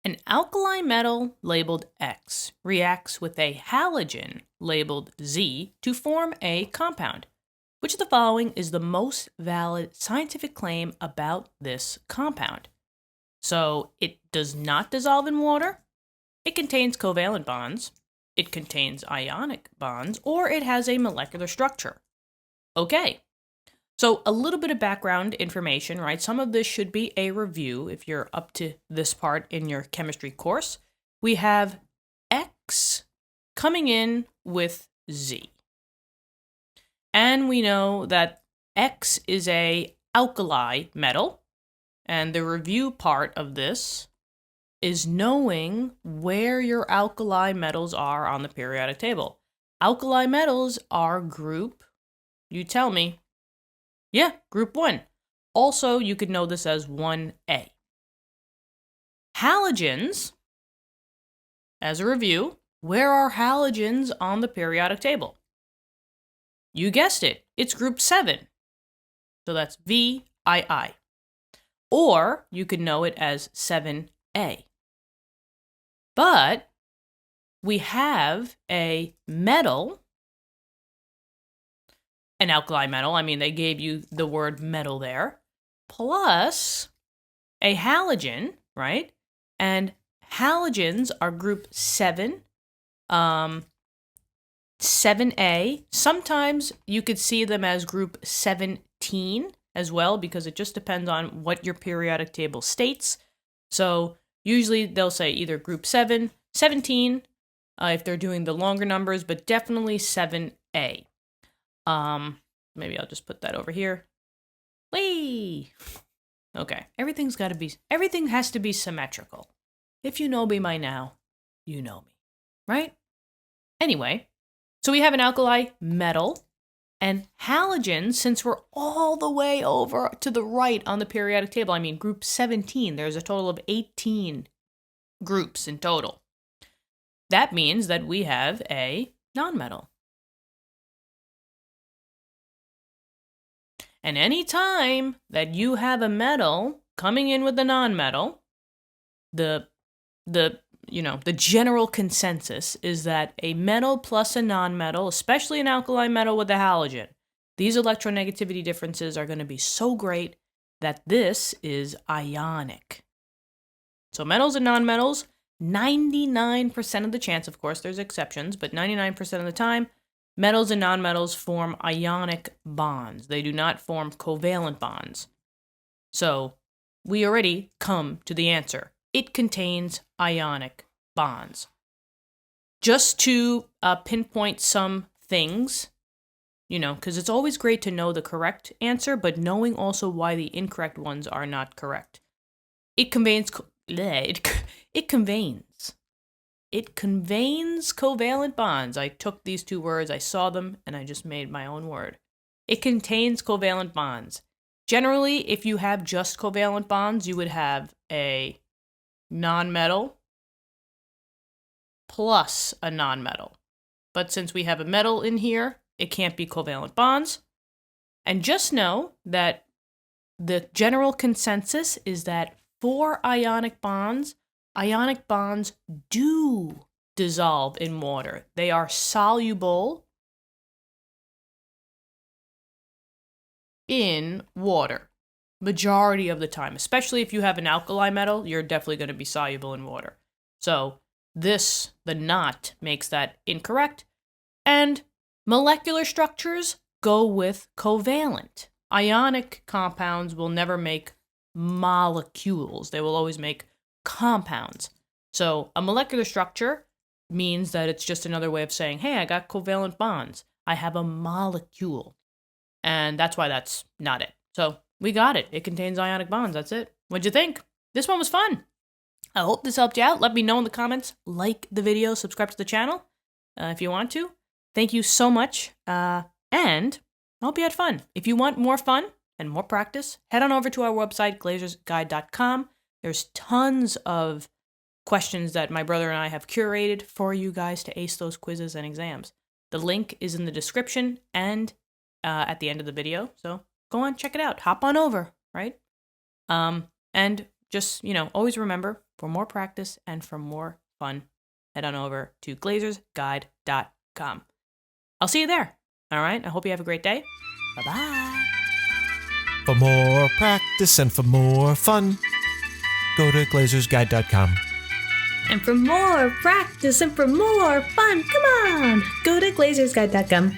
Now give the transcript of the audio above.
An alkali metal labeled X reacts with a halogen labeled Z to form a compound. Which of the following is the most valid scientific claim about this compound? So it does not dissolve in water, it contains covalent bonds, it contains ionic bonds, or it has a molecular structure. Okay, so a little bit of background information, right? Some of this should be a review if you're up to this part in your chemistry course. We have X coming in with Z. And we know that X is a alkali metal. And the review part of this is knowing where your alkali metals are on the periodic table. Alkali metals are group, you tell me. Yeah, group 1. Also, you could know this as 1A. Halogens, as a review, where are halogens on the periodic table? You guessed it, it's group 7. So that's VII. Or you could know it as 7A. But we have a metal, an alkali metal, I mean, they gave you the word metal there, plus a halogen, right? And halogens are group 7, 7A. Sometimes you could see them as group 17 as well, because it just depends on what your periodic table states. So usually they'll say either group 7, 17, if they're doing the longer numbers, but definitely 7A. Maybe I'll just put that over here. Whee! Okay, everything has to be symmetrical. If you know me by now, you know me, right? Anyway, so we have an alkali metal and halogens, since we're all the way over to the right on the periodic table. I mean, group 17, there's a total of 18 groups in total. That means that we have a nonmetal. And any time that you have a metal coming in with a nonmetal, the general consensus is that a metal plus a nonmetal, especially an alkali metal with a halogen, these electronegativity differences are going to be so great that this is ionic. So metals and nonmetals, 99% of the chance, of course, there's exceptions, but 99% of the time, metals and nonmetals form ionic bonds. They do not form covalent bonds. So we already come to the answer. It contains ionic bonds. Just to pinpoint some things, because it's always great to know the correct answer, but knowing also why the incorrect ones are not correct. It conveys covalent bonds. I took these two words, I saw them, and I just made my own word. It contains covalent bonds. Generally, if you have just covalent bonds, you would have a nonmetal plus a nonmetal. But since we have a metal in here, it can't be covalent bonds. And just know that the general consensus is that for ionic bonds do dissolve in water. They are soluble in water majority of the time, especially if you have an alkali metal, you're definitely going to be soluble in water. So the not makes that incorrect. And molecular structures go with covalent. Ionic compounds will never make molecules. They will always make compounds. So a molecular structure means that it's just another way of saying, hey, I got covalent bonds. I have a molecule. And that's why that's not it. So we got it. It contains ionic bonds. That's it. What'd you think? This one was fun. I hope this helped you out. Let me know in the comments. Like the video. Subscribe to the channel if you want to. Thank you so much. And I hope you had fun. If you want more fun and more practice, head on over to our website, glazersguide.com. There's tons of questions that my brother and I have curated for you guys to ace those quizzes and exams. The link is in the description and at the end of the video. So go on, check it out. Hop on over, right? And just, always remember, for more practice and for more fun, head on over to glazersguide.com. I'll see you there. All right. I hope you have a great day. Bye-bye. For more practice and for more fun, go to glazersguide.com. And for more practice and for more fun, come on, go to glazersguide.com.